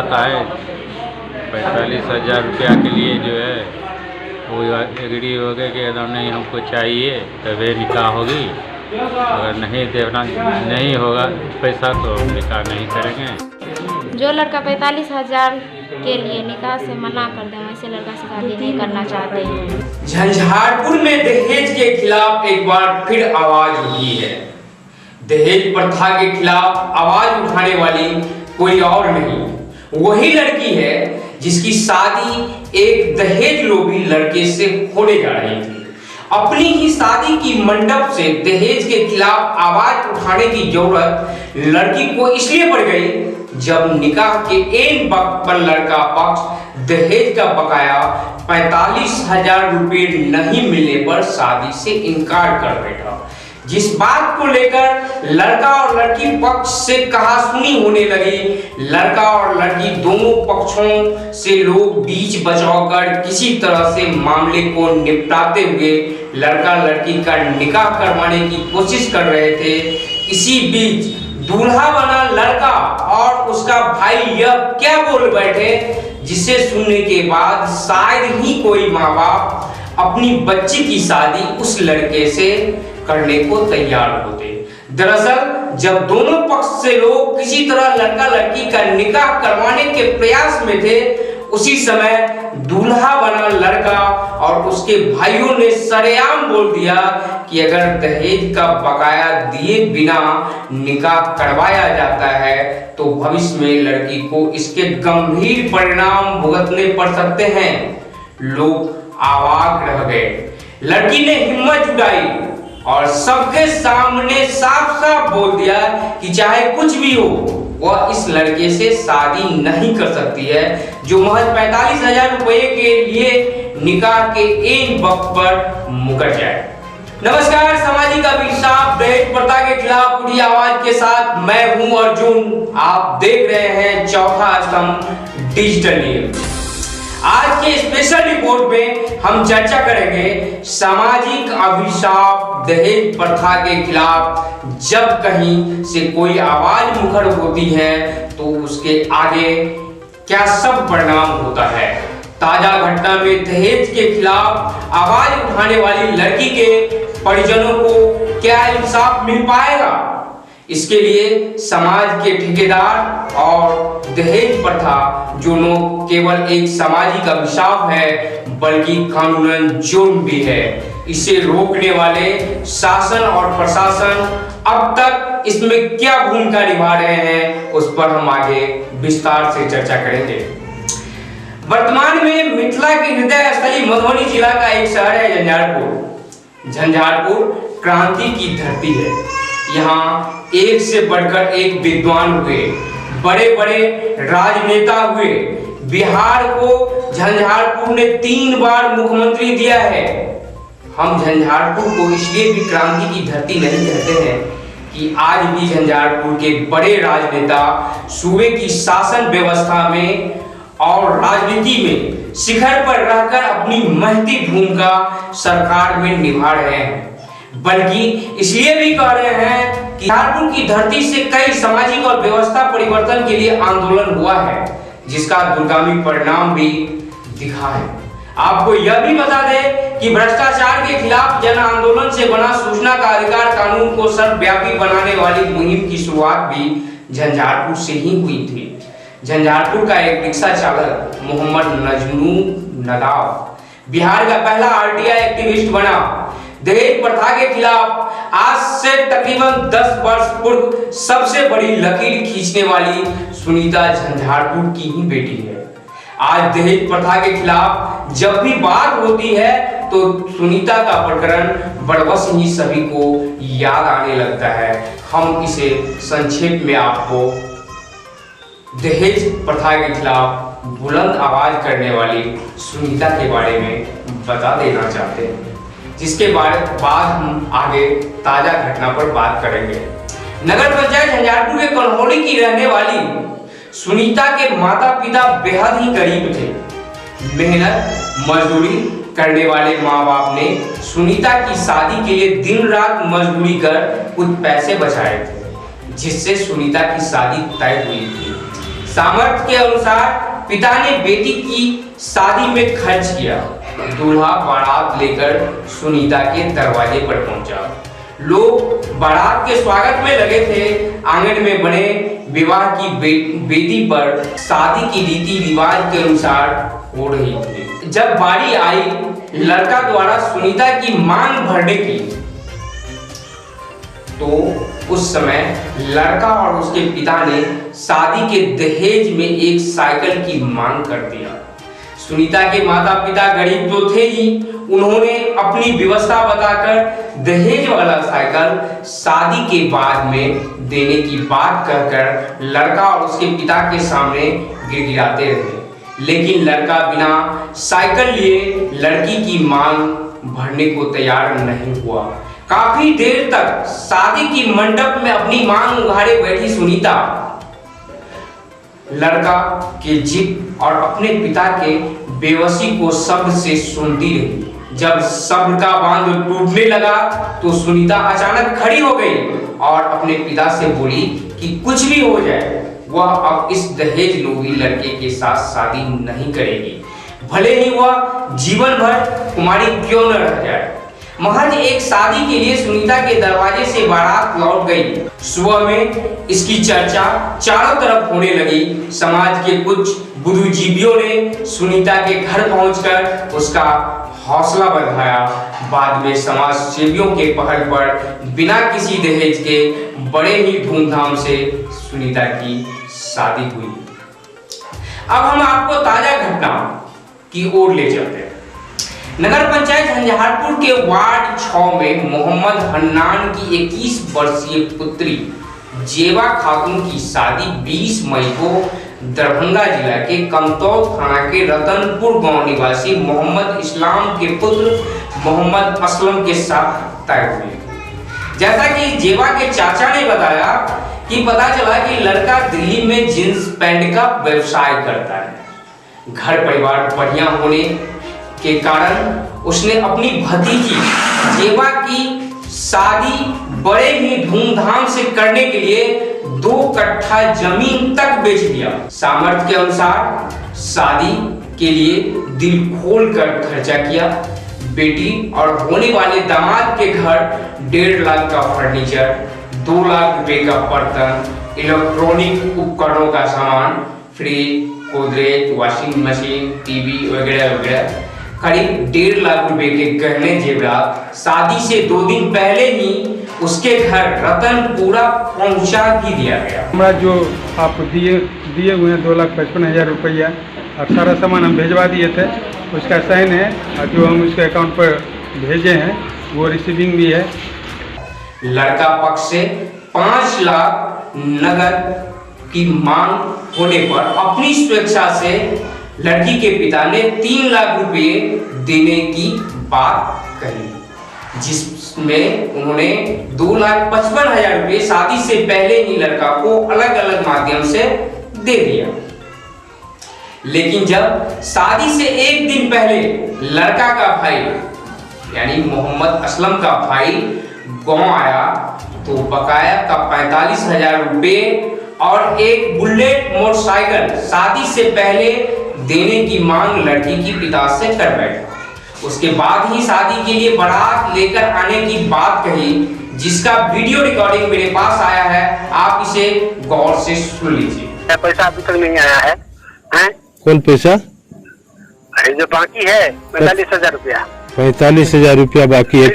आता है 45,000 रुपया के लिए जो है वो एग्री हो गए कि एकदम नहीं हमको चाहिए तभी निकाह होगी। अगर नहीं होगा पैसा तो निकाह नहीं करेंगे। जो लड़का 45,000 के लिए निकाह से मना कर दे वैसे लड़का से शादी नहीं करना चाहते हैं। झंझारपुर में दहेज के खिलाफ एक बार फिर आवाज उठी है। दहेज प्रथा के खिलाफ आवाज उठाने वाली कोई और नहीं, वही लड़की है जिसकी शादी एक दहेज लोभी लड़के से होने जा रही थी। अपनी ही शादी की मंडप से दहेज के खिलाफ आवाज उठाने की जरूरत लड़की को इसलिए पड़ गई जब निकाह के एन वक्त पर लड़का पक्ष दहेज का बकाया 45,000 रुपये नहीं मिलने पर शादी से इनकार कर बैठा। जिस बात को लेकर लड़का और लड़की पक्ष से कहासुनी होने लगी। लड़का और लड़की दोनों पक्षों से लोग बीच बचाव कर किसी तरह से मामले को निपटाते हुए लड़का लड़की का निकाह करवाने की कोशिश कर रहे थे। इसी बीच दूल्हा बना लड़का और उसका भाई यह क्या बोल बैठे जिसे सुनने के बाद शायद ही कोई माँ बाप अपनी बच्ची की शादी उस लड़के से करने को तैयार होते। दरअसल जब दोनों पक्ष से लोग किसी तरह लड़का लड़की का निकाह करवाने के प्रयास में थे, उसी समय दूल्हा बना लड़का और उसके भाइयों ने सरेआम बोल दिया कि अगर दहेज का बकाया दिए बिना निकाह करवाया जाता है तो भविष्य में लड़की को इसके गंभीर परिणाम भुगतने पड़ सकते हैं। लोग अवाक रह गए। लड़की ने हिम्मत जुटाई और सबके सामने साफ साफ बोल दिया कि चाहे कुछ भी हो वह इस लड़के से शादी नहीं कर सकती है जो महज 45,000 रुपए के लिए निकाह के एन वक्त पर मुकर जाए। नमस्कार, सामाजिक अभिशाप दहेज प्रथा के खिलाफ पूरी आवाज के साथ मैं हूं अर्जुन। आप देख रहे हैं चौथा स्तंभ डिजिटल न्यूज। आज के स्पेशल रिपोर्ट में हम चर्चा करेंगे सामाजिक अभिशाप दहेज प्रथा के खिलाफ। जब कहीं से कोई आवाज मुखर होती है तो उसके आगे क्या सब परिणाम होता है। ताजा घटना में दहेज के खिलाफ आवाज उठाने वाली लड़की के परिजनों को क्या इंसाफ मिल पाएगा, इसके लिए समाज के ठेकेदार और दहेज प्रथा जो न केवल एक सामाजिक अभिशाप है बल्कि कानूनन जुर्म भी है, इसे रोकने वाले शासन और प्रशासन अब तक इसमें क्या भूमिका निभा रहे हैं उस पर हम आगे विस्तार से चर्चा करेंगे। वर्तमान में मिथिला की हृदय स्थली मधुबनी जिला का एक शहर है झंझारपुर। झंझारपुर क्रांति की धरती है। यहाँ एक से बढ़कर एक विद्वान हुए, बड़े बड़े राजनेता हुए। बिहार को झंझारपुर ने 3 बार मुख्यमंत्री दिया है। हम झंझारपुर को इसलिए भी क्रांति की धरती नहीं कहते हैं कि आज भी झंझारपुर के बड़े राजनेता सूबे की शासन व्यवस्था में और राजनीति में शिखर पर रहकर अपनी महती भूमिका सरकार में निभा रहे हैं, बल्कि इसलिए भी कह रहे हैं कि झंझारपुर की धरती से कई सामाजिक और व्यवस्था परिवर्तन के लिए आंदोलन हुआ है जिसका दूरगामी परिणाम भी दिखा है। आपको यह भी बता दें कि भ्रष्टाचार के खिलाफ जन आंदोलन से बना सूचना का अधिकार कानून को सर्वव्यापी बनाने वाली मुहिम की शुरुआत भी झंझारपुर से ही हुई थी। झंझारपुर का एक रिक्शा चालक मोहम्मद नजनू नदाव बिहार का पहला आरटीआई एक्टिविस्ट बना। दहेज प्रथा के खिलाफ आज से तकरीबन 10 वर्ष पूर्व सबसे बड़ी लकीर खींचने वाली सुनीता झंझारपुर की ही बेटी है। आज दहेज प्रथा के खिलाफ जब भी बात होती है तो सुनीता का प्रकरण बड़बस ही सभी को याद आने लगता है। हम इसे संक्षेप में आपको दहेज प्रथा के खिलाफ बुलंद आवाज करने वाली सुनीता के बारे में बता देना चाहते हैं, जिसके बाद हम आगे ताजा घटना पर बात करेंगे। नगर पंचायत झंझारपुर के कन्हौली की रहने वाली सुनीता के माता पिता बेहद ही गरीब थे। मेहनत मजदूरी करने वाले माँ बाप ने सुनीता की शादी के लिए दिन रात मजदूरी कर कुछ पैसे बचाए थे, जिससे सुनीता की शादी तय हुई थी। सामर्थ्य के अनुसार पिता ने बेटी की शादी में खर्च किया। दूल्हा बारात लेकर सुनीता के दरवाजे पर पहुंचा। लोग बारात के स्वागत में लगे थे। आंगन में बने विवाह की वेदी पर शादी की रीति रिवाज के अनुसार हो रही थी। जब बारी आई लड़का द्वारा सुनीता की मांग भरने की, तो उस समय लड़का और उसके पिता ने शादी के दहेज में एक साइकिल की मांग कर दिया। सुनीता के माता पिता गरीब तो थे ही, उन्होंने अपनी व्यवस्था बताकर दहेज वाला साइकिल शादी के बाद में देने की बात कहकर लड़का और उसके पिता के सामने गिड़गिड़ाते रहे। लेकिन लड़का बिना साइकिल लिए लड़की की मांग भरने को तैयार नहीं हुआ। काफी देर तक शादी की मंडप में अपनी मांग उघाड़े बैठी सुनीता लड़का के जिद और अपने पिता के बेबसी को शब्द से सुनती रही। जब शब्द का बांध टूटने लगा तो सुनीता अचानक खड़ी हो गई और अपने पिता से बोली कि कुछ भी हो जाए वह अब इस दहेज लोभी लड़के के साथ शादी नहीं करेगी, भले ही वह जीवन भर कुमारी क्यों न रह जाए। महज एक शादी के लिए सुनीता के दरवाजे से बारात लौट गई। सुबह में इसकी चर्चा चारों तरफ होने लगी। समाज के कुछ बुद्धिजीवियों ने सुनीता के घर पहुंचकर उसका हौसला बढ़ाया। बाद में समाज सेवियों के पहल पर बिना किसी दहेज के बड़े ही धूमधाम से सुनीता की शादी हुई। अब हम आपको ताजा घटना की ओर ले चलते हैं। नगर पंचायत झंझारपुर के वार्ड 6 में मोहम्मद हन्नान की 21 वर्षीय पुत्री जेबा खातून की शादी 20 मई को दरभंगा जिला के कमतौल थाना के रतनपुर गांव निवासी मोहम्मद इस्लाम के पुत्र मोहम्मद असलम के साथ तय हुई। जैसा कि जेबा के चाचा ने बताया कि पता चला कि लड़का दिल्ली में जींस पैंट का व्यवसाय करता है। घर परिवार बढ़िया होने के कारण उसने अपनी भतीजी जेबा की शादी बड़े ही धूमधाम से करने के लिए 2 कट्ठा जमीन तक बेच दिया। सामर्थ्य के अनुसार शादी के लिए दिल खोल कर खर्चा किया। बेटी और होने वाले दामाद के घर 1.5 लाख का फर्नीचर, 2 लाख रुपए का बर्तन, इलेक्ट्रॉनिक उपकरणों का सामान, fridge, Godrej, washing machine, TV वगैरह वगैरह, करीब 1.5 लाख रुपए के गहने जेवरात शादी से 2 दिन पहले ही उसके घर रतनपुरा पहुंचा भी दिया गया। हमारा जो आप दिए हुए हैं 2,55,000 रुपया और सारा सामान हम भेजवा दिए थे, उसका साइन है और जो हम उसके अकाउंट पर भेजे हैं वो रिसीविंग भी है। लड़का पक्ष से 5 लाख नगद की मांग होने पर अपनी स्वेच्छा से लड़की के पिता ने 3 लाख रुपए देने की बात कही, जिसमें उन्होंने 2,55,000 रुपए शादी से पहले ही लड़का को अलग अलग माध्यम से दे दिया। लेकिन जब शादी से 1 दिन पहले लड़का का भाई यानी मोहम्मद असलम का भाई गांव आया तो बकाया का 45,000 रुपए और एक बुलेट मोटरसाइकिल शादी से पहले देने की मांग लड़की की पिता से कर बैठा। उसके बाद ही शादी के लिए बारात लेकर आने की बात कही, जिसका वीडियो रिकॉर्डिंग मेरे पास आया है। आप इसे गौर से सुन लीजिए। पैसा अभी तक नहीं आया है, हैं? कौन पैसा? अरे जो बाकी है 45,000 रुपया। 45,000 रुपया बाकी है।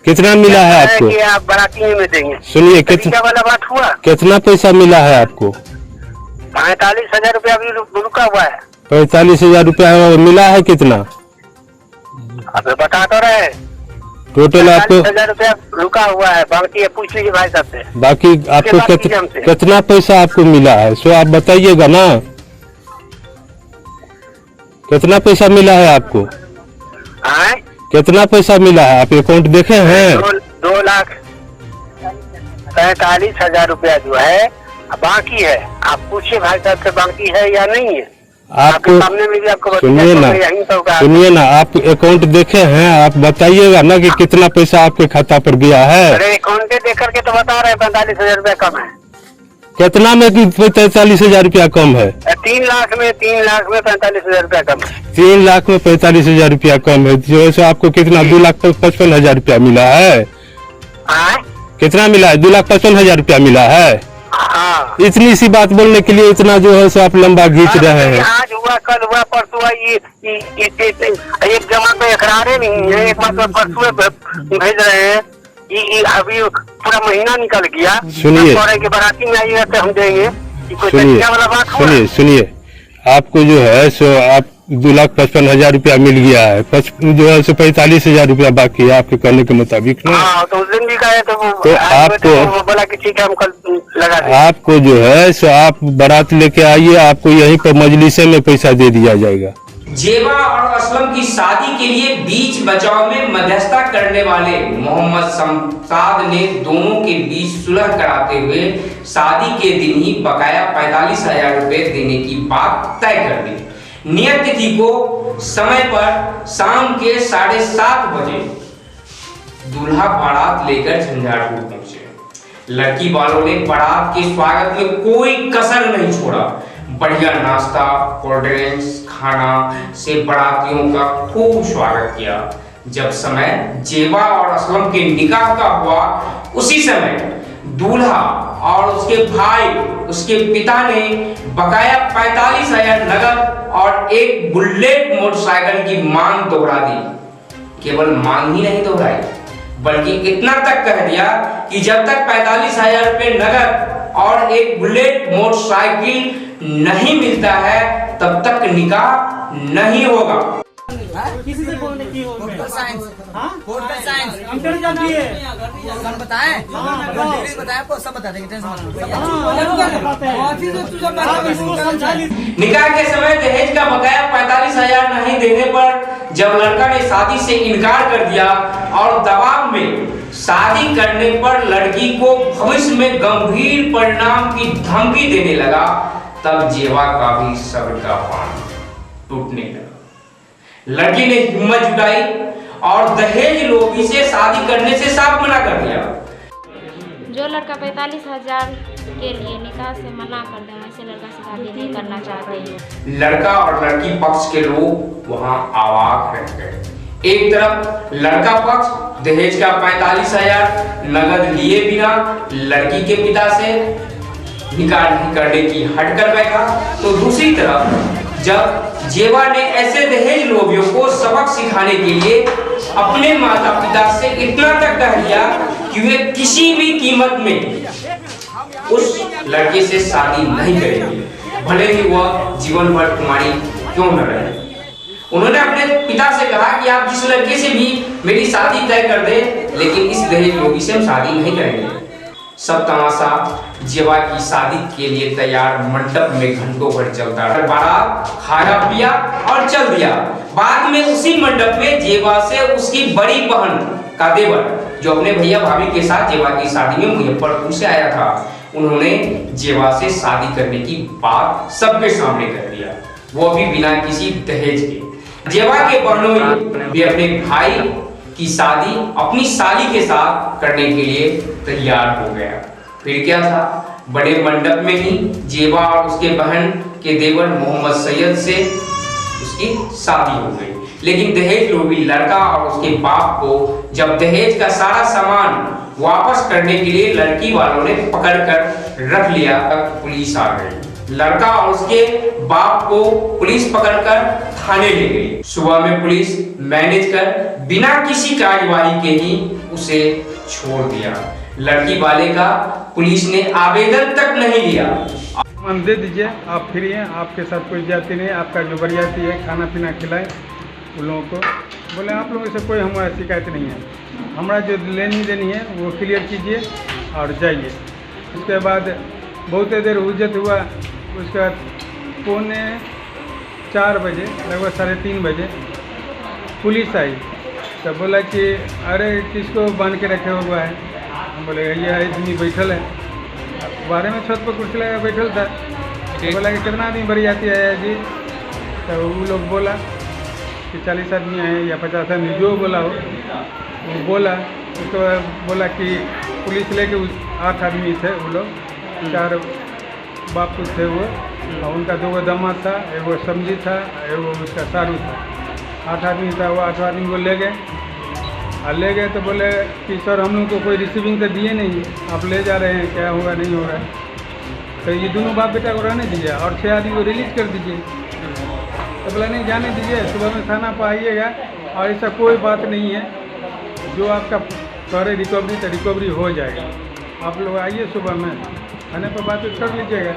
कितना मिला है आपको? कि आप बाराती में देंगे। सुनिए, कितना वाला बात हुआ? कितना पैसा मिला है आपको? 45,000 रुपया अभी रुका हुआ है। 45,000 रुपया मिला है कितना? अब बता तो रहे। टोटल आपको 45,000 रुपया रुका हुआ है, बाकी है, पूछ लीजिए भाई साहब से। बाकी आपको कितना पैसा आपको मिला है सो आप बताइएगा ना। कितना पैसा मिला है आपको? आए? कितना पैसा मिला है? आप अकाउंट देखे हैं? 2,45,000 रुपया जो है बाकी है। आप पूछिए भाई साहब से बाकी है या नहीं है। आपको सामने में भी आपको सुनिए ना, आप अकाउंट देखे हैं, आप बताइएगा ना कि कितना पैसा आपके खाता पर गया है। अरे अकाउंट देख करके तो बता रहे हैं 45,000 रुपया कम है। कितना में 45,000 रुपया कम है? 3 लाख में 45,000 रुपया कम है। 3 लाख में 45,000 रुपया कम है, जो है सो आपको कितना 2,55,000 रुपया मिला है? कितना मिला है? 2,55,000 रुपया मिला है। हाँ, इतनी सी बात बोलने के लिए इतना जो है सो आप लंबा खींच रहे हैं। आज हुआ, कल हुआ, परसों हुआ, ये एक जमा तो इकरारे नहीं है, एक मतलब परसों भेज रहे हैं। ये अभी पूरा महीना निकल गया। सुनिए के बाराती में आइएगा तो हम देंगे। सुनिए आपको जो है सो आप 2,55,000 रुपया मिल गया है, जो है सो 45,000 रुपया बाकी है आपके कहने के मुताबिक ना। तो उस दिन भी कहे तो आपको बोला कि ठीक है हम कल लगा देंगे। आपको जो है सो आप बारात लेके आइए, आपको यहीं पर मजलिसे में पैसा दे दिया जाएगा। जेबा और असलम की शादी के लिए बीच बचाव में मध्यस्थता करने वाले मोहम्मद शमशाद ने दोनों के बीच सुलह कराते हुए शादी के दिन ही बकाया 45,000 रुपए देने की बात तय कर दी। नियत तिथि को समय पर शाम के 7:30 बजे दूल्हा बारात लेकर झंझारपुर पहुंचे। लड़की वालों ने बारात के स्वागत में कोई कसर नहीं छोड़ा। बढ़िया नाश्ता, कोल्ड ड्रिंक्स, खाना से बारातियों का खूब स्वागत किया। जब समय जेबा और असलम के निकाह का हुआ, उसी समय दूल्हा और उसके भाई, उसके पिता ने बकाया 45,000 नगद और एक बुलेट मोटरसाइकिल की मांग दोहरा दी। केवल मांग ही नहीं दोहराई, बल्कि इतना तक कह दिया कि जब तक 45,000 रुपए नगद और एक बुलेट मोटरसाइकिल नहीं मिलता है तब तक निकाह नहीं होगा। किसी से बोलने की साइंस, साइंस कंप्यूटर जानती है, बताएं बताएं आपको सब बता देंगे, निकाह के समय दहेज का बकाया 45,000 नहीं देने पर जब लड़का ने शादी से इनकार कर दिया और दबाव में शादी करने पर लड़की को भविष्य में गंभीर परिणाम की धमकी देने लगा, तब जेबा का भी सब्र का बांध टूटने लगा। लड़की ने हिम्मत जुटाई और दहेज लोभी से शादी करने से साफ मना कर दिया। जो लड़का 45,000 के लिए निकाह से मना कर दे, वैसे लड़का से शादी नहीं करना चाहते हैं। लड़का और लड़की पक्ष के लोग वहां अवाक रह गए। एक तरफ लड़का पक्ष दहेज का 45,000 नगद लिए बिना लड़की के पिता से निकाह नहीं करने की हट कर बैठा, तो दूसरी तरफ जब जेबा ने ऐसे दहेज लोभियों को सबक सिखाने के लिए अपने माता पिता से इतना तक कह दिया कि वे किसी भी कीमत में उस लड़के से शादी नहीं करेंगे, भले ही वह जीवन भर कुमारी क्यों न रहे। उन्होंने अपने पिता से कहा कि आप जिस लड़के से भी मेरी शादी तय कर दें, लेकिन इस दहेज लोभी से हम शादी नहीं करेंगे। सब तमाशा जेबा की शादी के लिए तैयार मंडप में घंटों भर चलता रहा। बारात खाया पिया और चल दिया। बाद में उसी मंडप में जेबा से उसकी बड़ी बहन का देवर, जो अपने भैया भाभी के साथ जेबा की शादी में मुजफ्फरपुर से आया था, उन्होंने जेबा से शादी करने की बात सबके सामने कर दिया, वो भी बिना किसी दहेज के। जेबा के बहनों ने भी अपने भाई की शादी अपनी साली के साथ करने के लिए तैयार हो गया। फिर क्या था, बड़े मंडप में ही जेबा और उसके बहन के देवर मोहम्मद सैयद से उसकी शादी हो गई। लेकिन दहेज लोभी लड़का और उसके बाप को जब दहेज का सारा सामान वापस करने के लिए लड़की वालों ने पकड़कर रख लिया, तब पुलिस आ गई। लड़का और उसके बाप को पुलिस पकड़कर थाने ले गई। सुबह में पुलिस मैनेज कर बिना किसी कार्यवाही के ही उसे छोड़ दिया। लड़की वाले का पुलिस ने आवेदन तक नहीं लिया। मान दे दीजिए, आप फ्री हैं, आपके साथ कोई जाति नहीं, आपका जो बरियाती है खाना पीना खिलाएं उन लोगों को। बोले आप लोगों से कोई हमारा शिकायत नहीं है, हमारा जो लेनी देनी है वो क्लियर कीजिए और जाइए। उसके बाद बहुत देर हुज्जत हुआ, उसके बाद 3:45 बजे, लगभग 3:30 बजे पुलिस आई। तो बोला कि अरे किसको बांध के रखे हुआ है। हम बोले ये आदमी बैठल है, बारे में छत पर कुर्सी लगा बैठल था। तो बोला कि कितना आदमी बरियाती आया जी। तो वो लोग बोला कि 40 आदमी आए या 50 आदमी, जो बोला हो वो बोला। उसके बाद बोला कि पुलिस लेके 8 आदमी थे, वो लोग 4 बापू थे वो, और उनका 2 दामाद था, एगो समझी था, एगो उसका सारू था। 8 आदमी था, वो 8 आदमी को ले गए। और ले गए तो बोले कि सर हम लोग को कोई रिसीविंग तो दिए नहीं, आप ले जा रहे हैं, क्या होगा नहीं होगा। तो ये दोनों बाप बेटा को रहने दीजिए और 6 आदमी को रिलीज कर दीजिए। तो बोला नहीं जाने दीजिए, सुबह में थाना पर आइएगा और ऐसा कोई बात नहीं है, जो आपका करे रिकवरी तो रिकवरी हो जाएगा। आप लोग आइए सुबह में, थाने पर बात कर लीजिएगा।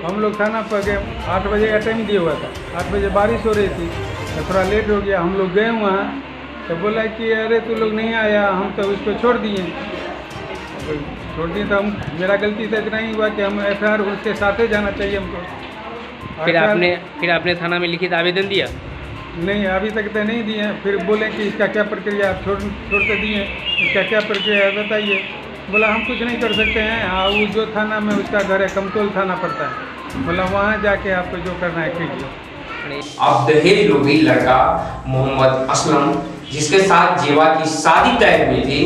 हम लोग थाना पर गए, 8 बजे का टाइम दिया हुआ था। 8 बजे बारिश हो रही थी तो थोड़ा लेट हो गया। हम लोग गए वहाँ तो बोला कि अरे तू लोग नहीं आया, हम तो उसको छोड़ दिए। छोड़ दिए तो हम, मेरा गलती तो इतना ही हुआ कि हम FIR उसके साथ ही जाना चाहिए हमको। फिर आपने थाना में लिखित आवेदन दिया? नहीं, अभी तक तो नहीं दिए। फिर बोले कि इसका क्या प्रक्रिया, आप छोड़ते दिए, इसका क्या प्रक्रिया है बताइए। बोला हम कुछ नहीं कर सकते हैं, वो जो थाना में उसका घर है कमतौल थाना पड़ता है, बोला वहाँ जाके आपको जो करना है कीजिए। अब दहेज लोभी लड़का मोहम्मद असलम, जिसके साथ जेवा की शादी तय हुई थी,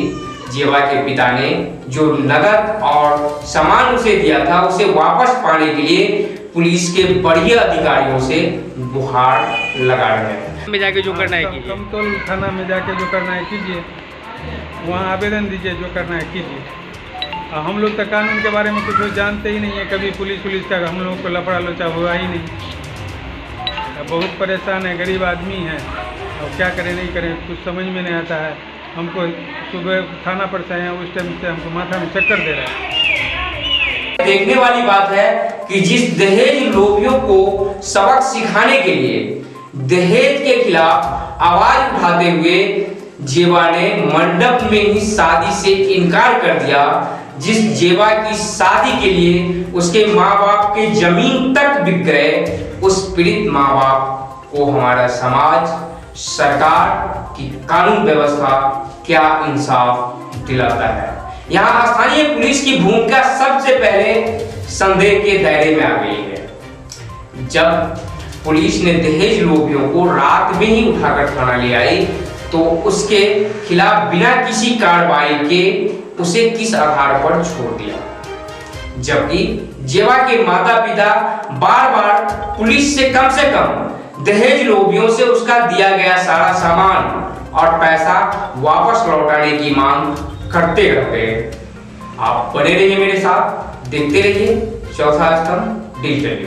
जेवा के पिता ने जो नगद और सामान उसे दिया था, उसे वापस पाने के लिए पुलिस के बड़े अधिकारियों से गुहार लगा रहे हैं। में जाके जो करना है कीजिए, कमतौल थाना में जाके जो करना है कीजिए, वहाँ आवेदन दीजिए, जो करना है कीजिए। हम लोग तो कानून के बारे में कुछ जानते ही नहीं है, कभी पुलिस का हम लोगों को लफड़ा लोचा हुआ ही नहीं। बहुत परेशान है, गरीब आदमी है, और क्या करें नहीं करें कुछ समझ में नहीं आता है। हमको सुबह थाना पर से आए, उस टाइम से हमको माथा में चक्कर दे रहा है। देखने वाली बात है कि जिस दहेज लोभियों को सबक सिखाने के लिए दहेज के खिलाफ आवाज उठाते हुए जेवा ने मंडप में ही शादी से इनकार कर दिया, जिस जेवा की शादी के लिए उसके माँ बाप के जमीन तक बिक गए, उस पीड़ित माँ बाप को हमारा समाज, सरकार की कानून व्यवस्था क्या इंसाफ दिलाता है। यहाँ स्थानीय पुलिस की भूमिका सबसे पहले संदेह के दायरे में आ गई है। जब पुलिस ने दहेज लोभियों को रात में ही उठाकर थाना ले आई, तो उसके खिलाफ बिना किसी कार्रवाई के उसे किस आधार पर छोड़ दिया, जबकि जेवा के माता पिता बार बार पुलिस से कम दहेज लोभियों से उसका दिया गया सारा सामान और पैसा वापस लौटाने की मांग करते रहते हैं। आप बने रहिए मेरे साथ, देखते रहिए चौथा स्तंभ डिजिटल न्यूज।